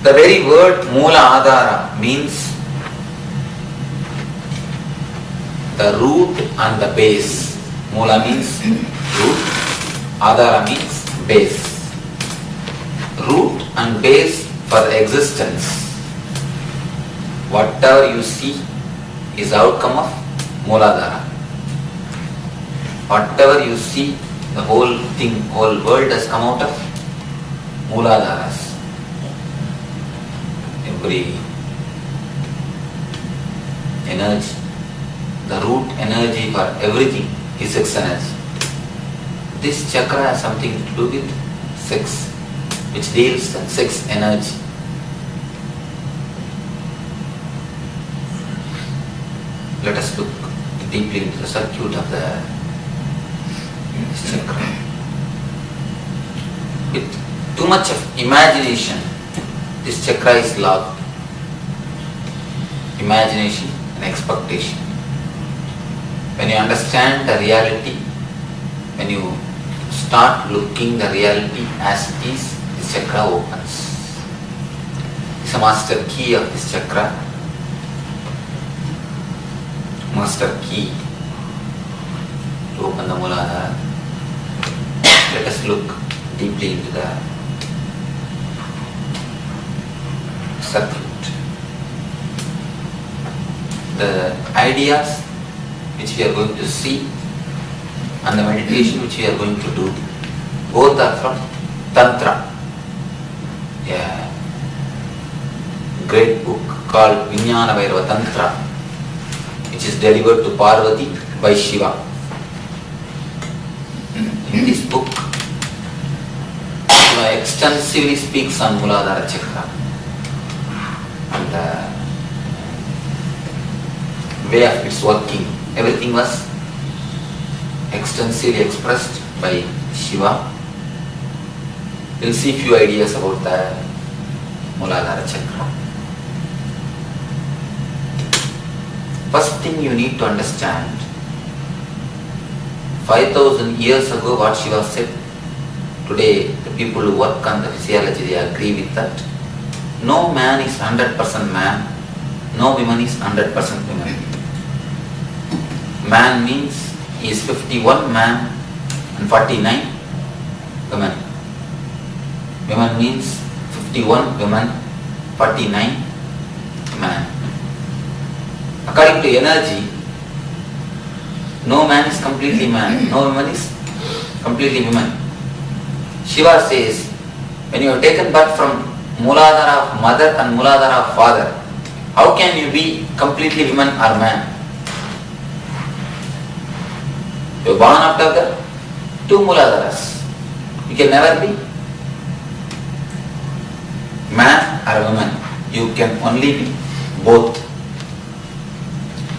The very word Moola Adhara means the root and the base. Moola means root, Adhara means base. Root and base for existence. Whatever you see is the outcome of Mooladhara. Whatever you see, the whole thing, whole world has come out of Mooladharas. Every energy, the root energy for everything is sex energy. This chakra has something to do with sex, which deals with sex energy. Let us look deeply into the circuit of this chakra. With too much of imagination, this chakra is locked. Imagination and expectation. When you understand the reality, when you start looking the reality as it is, this chakra opens. It's a master key of this chakra. Master key to open the Mooladhara. Let us look deeply into the circuit. The ideas which we are going to see and the meditation which we are going to do, both are from Tantra, a great book called Vijnana Bhairava Tantra, which is delivered to Parvati by Shiva. In this book, Shiva extensively speaks on Mooladhara Chakra and the way of its working. Everything was extensively expressed by Shiva. We'll see few ideas about the Mooladhara Chakra. First thing you need to understand, 5,000 years ago what Shiva said, today the people who work on the physiology, they agree with that. No man is 100% man, no woman is 100% woman. Man means he is 51 man and 49 women. Woman means 51 women, 49 man. According to energy, no man is completely man, no woman is completely woman. Shiva says, when you have taken birth from Mooladhara of mother and Mooladhara of father, how can you be completely woman or man? You are born out of the two Mooladharas. You can never be man or woman. You can only be both.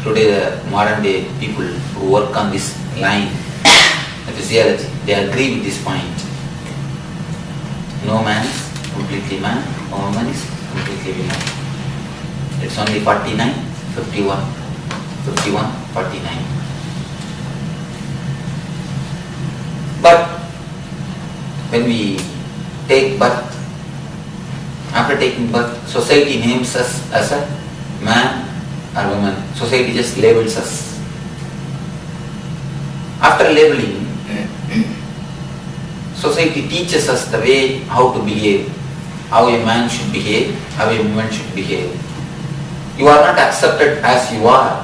Today the modern day people who work on this line, the physiology, they agree with this point. No man is completely man, no woman is completely woman. It's only 49, 51, 51, 49. But when we take birth, after taking birth, society names us as a man or woman. Society just labels us. After labeling, society teaches us the way how to behave, how a man should behave, how a woman should behave. You are not accepted as you are.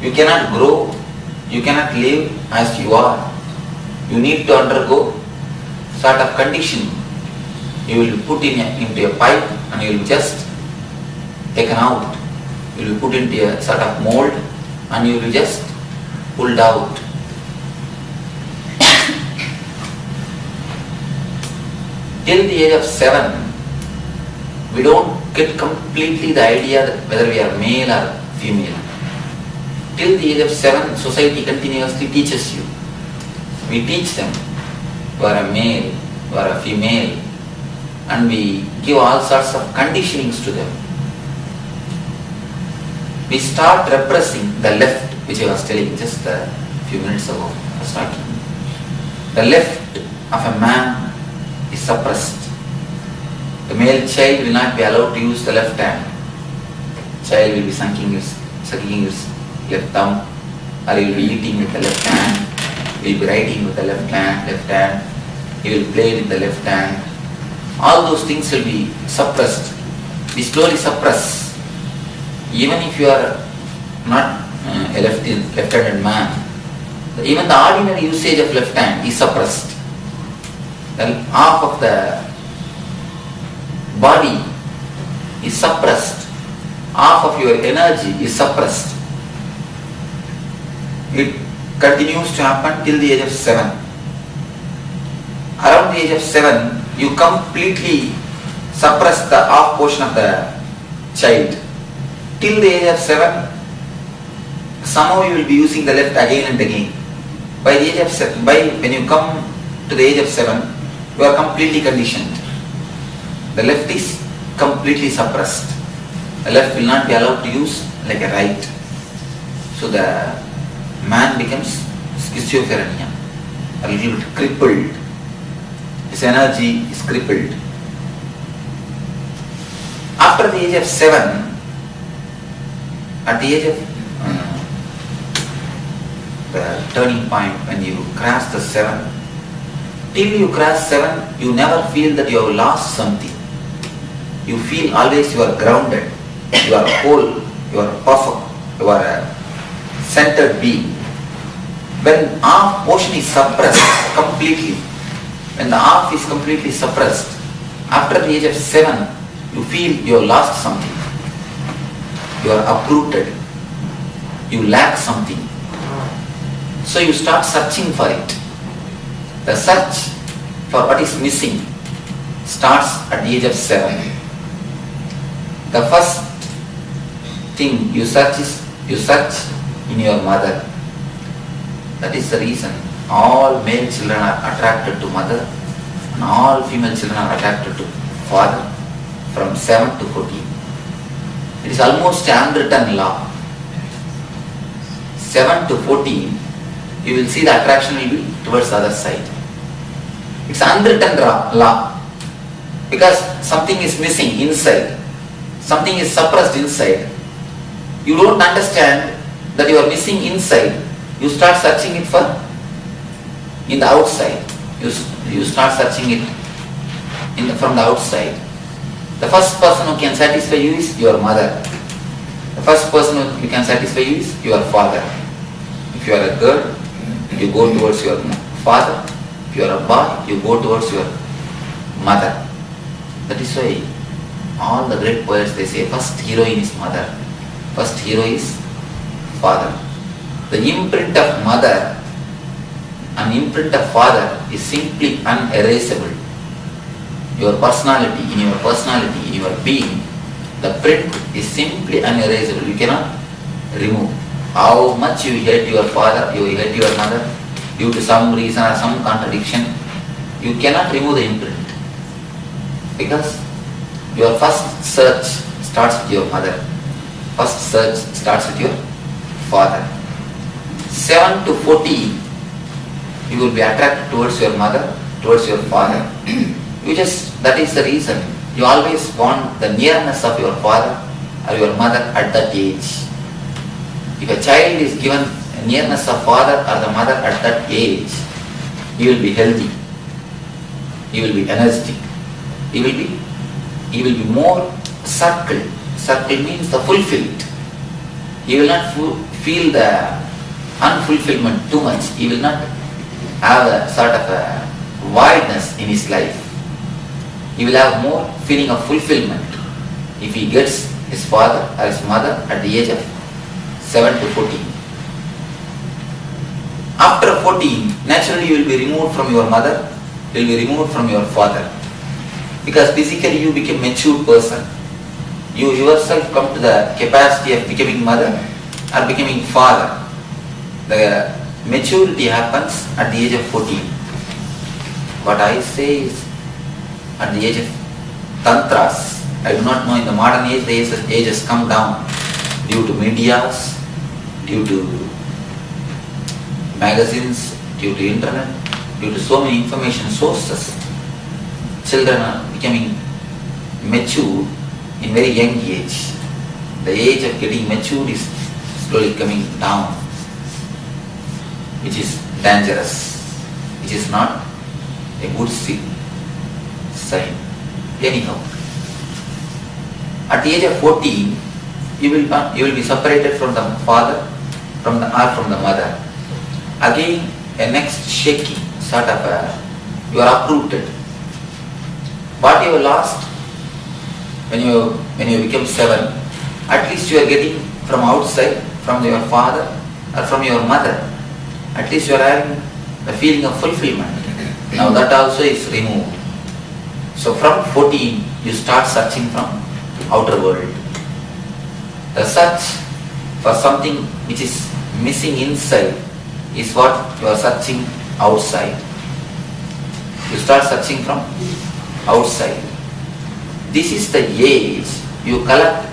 You cannot grow, you cannot live as you are. You need to undergo sort of conditioning. You will be put into a pipe and you will be just taken out. You will be put into a sort of mold and you will be just pulled out. Till the age of 7, we don't get completely the idea that whether we are male or female. Till the age of 7, society continuously teaches you. We teach them, you are a male, you are a female, and we give all sorts of conditionings to them. We start repressing the left, which I was telling just a few minutes ago. I was talking. The left of a man is suppressed. The male child will not be allowed to use the left hand. Child will be sucking his left thumb, or he will be eating with the left hand, he will be writing with the left hand, he will play with the left hand. All those things will be suppressed. We slowly suppress. Even if you are not a left-handed man, even the ordinary usage of left hand is suppressed. The half of the body is suppressed. Half of your energy is suppressed. It continues to happen till the age of 7. Around the age of 7, you completely suppress the half portion of the child. Till the age of 7, somehow you will be using the left again and again. By the age of 7, when you come to the age of 7, you are completely conditioned. The left is completely suppressed. The left will not be allowed to use like a right. So the man becomes schizophrenia, a little bit crippled. His energy is crippled. After the age of 7, at the age of the turning point, when you cross the 7, till you cross 7, you never feel that you have lost something. You feel always you are grounded, you are whole, you are perfect, you are a centered being. When half portion is suppressed completely, when the half is completely suppressed, after the age of 7, you feel you have lost something. You are uprooted. You lack something. So you start searching for it. The search for what is missing starts at the age of 7. The first thing you search in your mother. That is the reason all male children are attracted to mother and all female children are attracted to father from 7 to 14. It is almost an unwritten law. 7 to 14, you will see the attraction will be towards the other side. It's an unwritten law because something is missing inside. Something is suppressed inside. You don't understand that you are missing inside. You start searching it for in the outside. You start searching it from the outside. The first person who can satisfy you is your mother. The first person who can satisfy you is your father. If you are a girl, you go towards your father. If you are a boy, you go towards your mother. That is why all the great poets, they say first heroine is mother, first hero is father. The imprint of mother and imprint of father is simply unerasable. Your personality, in your being, the print is simply unerasable. You cannot remove. How much you hate your father, you hate your mother, due to some reason or some contradiction, you cannot remove the imprint. Because your first search starts with your mother. First search starts with your father. 7 to 14, you will be attracted towards your mother, towards your father. That is the reason you always want the nearness of your father or your mother at that age. If a child is given a nearness of father or the mother at that age, he will be healthy, he will be energetic, he will be more circled. Circle means the fulfilled. He will not feel the unfulfillment too much. He will not have a sort of a voidness in his life. He will have more feeling of fulfillment if he gets his father or his mother at the age of 7 to 14. After 14, naturally you will be removed from your mother, you will be removed from your father. Because physically you become a mature person. You yourself come to the capacity of becoming mother or becoming father. The maturity happens at the age of 14. What I say is, at the age of tantras, I do not know, in the modern age, the age has come down due to medias, due to magazines, due to internet, due to so many information sources. Children are becoming mature in very young age. The age of getting matured is slowly coming down, which is dangerous, which is not a good sign. Anyhow, at the age of 14, you will be separated from the father, from the mother. Again, a next shaky sort of you are uprooted. What you have lost when you become 7, at least you are getting from outside, from your father or from your mother. At least you are having the feeling of fulfillment. Now that also is removed. So from 14, you start searching from outer world. The search for something which is missing inside is what you are searching outside. You start searching from outside. This is the age you collect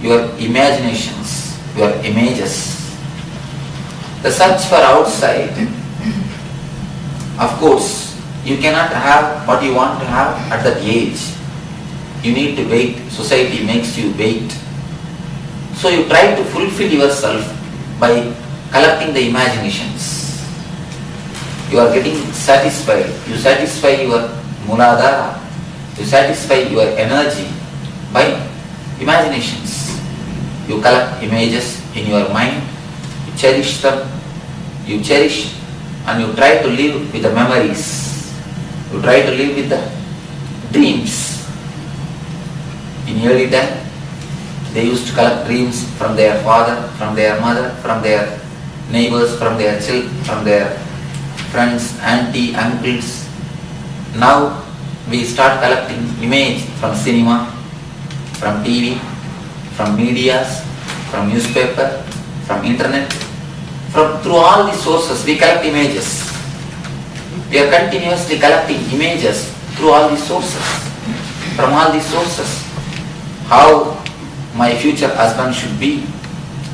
your imaginations, your images. The search for outside, of course, you cannot have what you want to have at that age. You need to wait. Society makes you wait. So you try to fulfill yourself by collecting the imaginations. You are getting satisfied. You satisfy your muladhara. You satisfy your energy by imaginations. You collect images in your mind. You cherish them. You cherish and you try to live with the memories. You try to live with the dreams. In early time, they used to collect dreams from their father, from their mother, from their neighbors, from their children, from their friends, auntie, uncles. Now we start collecting image from cinema, from TV, from medias, from newspaper, from internet. Through all these sources we collect images. We are continuously collecting images through all these sources. From all these sources, how my future husband should be,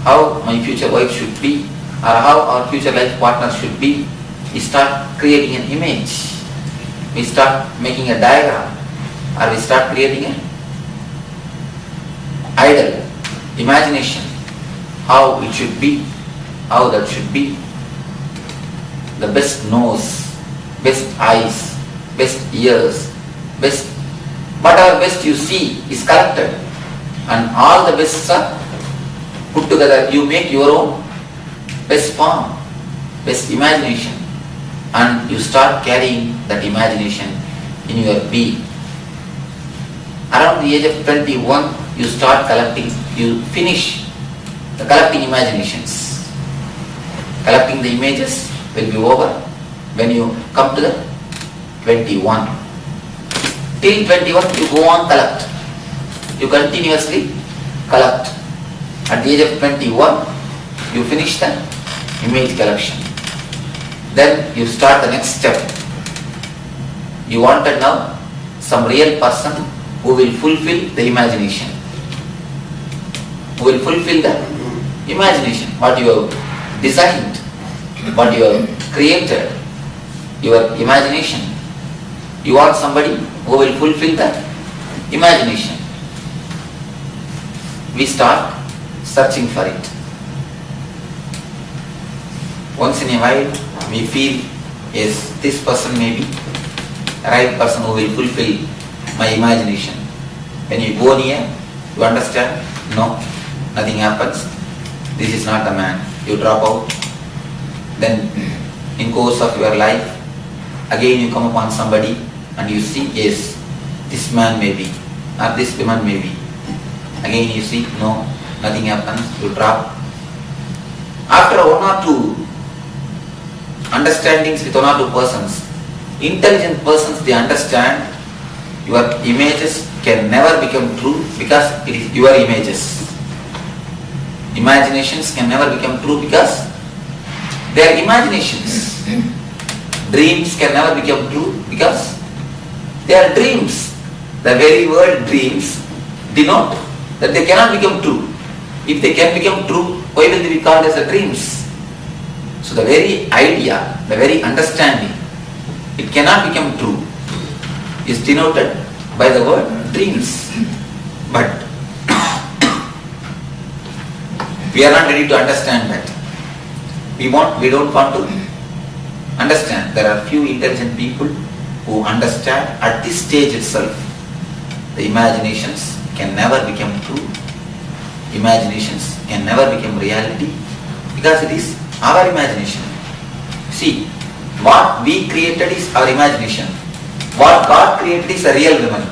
how my future wife should be, or how our future life partner should be. We start creating an image. We start making a diagram, or we start creating an idol, imagination, how it should be, how that should be. The best nose, best eyes, best ears, best, whatever best you see is collected, and all the bests are put together. You make your own best form, best imagination, and you start carrying that imagination in your being. Around the age of 21, you start collecting, you finish the collecting imaginations. Collecting the images will be over when you come to the 21. Till 21 you go on collect. You continuously collect. At the age of 21 you finish the image collection. Then you start the next step. You wanted now some real person who will fulfill the imagination. Who will fulfill the imagination. What you have designed, what you have created, your imagination. You want somebody who will fulfill the imagination. We start searching for it. Once in a while we feel, yes, this person may be the right person who will fulfill my imagination. When you go near, you understand, no, nothing happens. This is not the man. You drop out. Then in course of your life, again you come upon somebody and you see, yes, this man may be, or this woman may be. Again you see, no, nothing happens. You drop. After one or two understandings with one or two persons, intelligent persons, they understand your images can never become true because it is your images. Imaginations can never become true because they are imaginations. Dreams can never become true because they are dreams. The very word dreams denote that they cannot become true. If they can become true, why will they be called as the dreams? So the very idea, the very understanding, it cannot become true, is denoted by the word dreams. But we are not ready to understand that. We don't want to understand. There are few intelligent people who understand at this stage itself. The imaginations can never become true. Imaginations can never become reality because it is our imagination. See, what we created is our imagination. What God created is a real woman.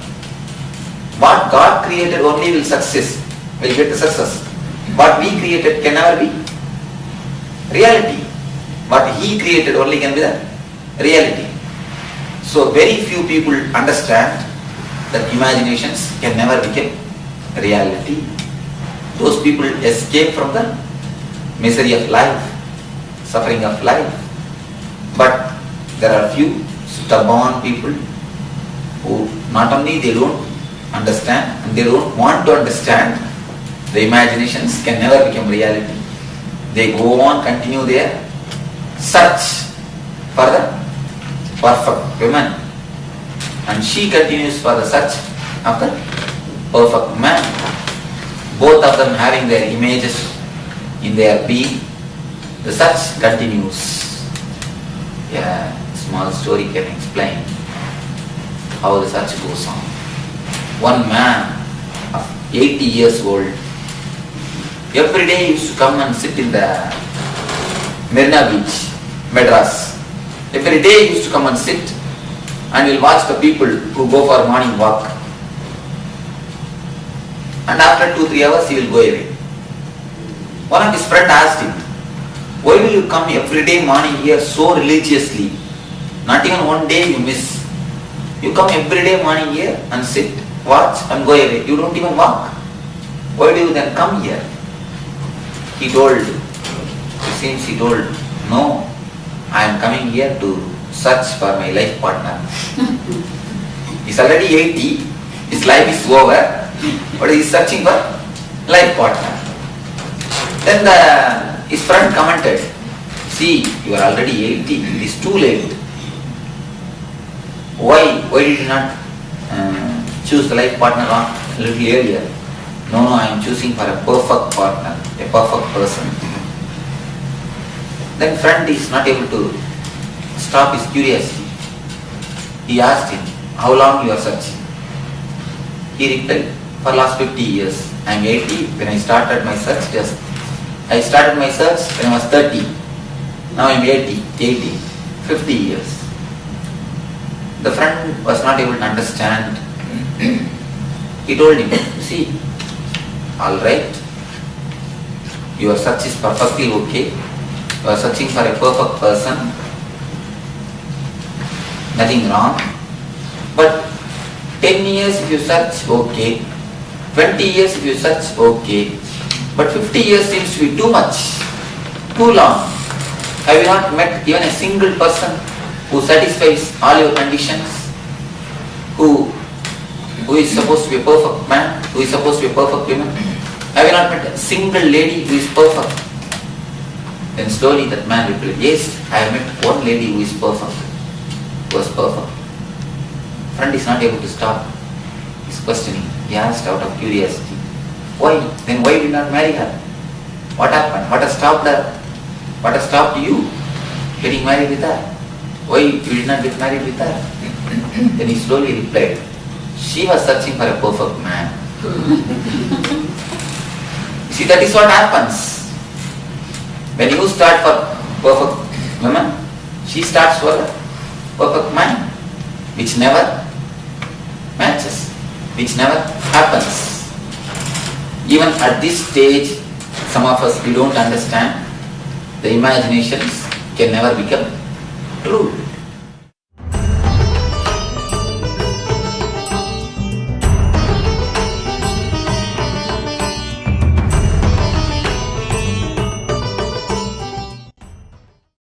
What God created only will get the success. What we created can never be reality. What He created only can be the reality. So very few people understand that imaginations can never become reality. Those people escape from the misery of life, suffering of life. But there are few stubborn people who not only they don't understand and they don't want to understand, the imaginations can never become reality. They go on, continue their search for the perfect woman, and she continues for the search of the perfect man. Both of them having their images in their being, the search continues. Yeah, small story can explain how the search goes on. One man of 80 years old, every day he used to come and sit in the Marina Beach, Madras. Every day he used to come and sit and will watch the people who go for morning walk. And after 2-3 hours he will go away. One of his friends asked him, why will you come every day morning here so religiously? Not even one day you miss. You come every day morning here and sit, watch and go away. You don't even walk. Why do you then come here? He told, no, I am coming here to search for my life partner. He's already 80, his life is over, but he is searching for life partner. Then his friend commented, see, you are already 80, it is too late. Why did you not choose the life partner a little earlier? No, I am choosing for a perfect partner, a perfect person. Then friend is not able to stop his curiosity. He asked him, how long you are searching? He replied, for last 50 years. I am 80, when I started my search, I started my search when I was 30. Now I am 80, 50 years. The friend was not able to understand. He told him, see, alright, your search is perfectly okay. You are searching for a perfect person. Nothing wrong. But 10 years if you search, okay. 20 years if you search, okay. But 50 years seems to be too much, too long. Have you not met even a single person who satisfies all your conditions? Who is supposed to be a perfect man? Who is supposed to be a perfect woman? Have you not met a single lady who is perfect? Then slowly that man replied, yes, I have met one lady who is perfect. Who was perfect. Friend is not able to stop his questioning. He asked out of curiosity, why? Then why did you not marry her? What happened? What has stopped her? What has stopped you getting married with her? Why you did not get married with her? Then he slowly replied, she was searching for a perfect man. See, that is what happens. When you start for perfect woman, she starts for a perfect man, which never matches, which never happens. Even at this stage, some of us, we don't understand. The imaginations can never become true.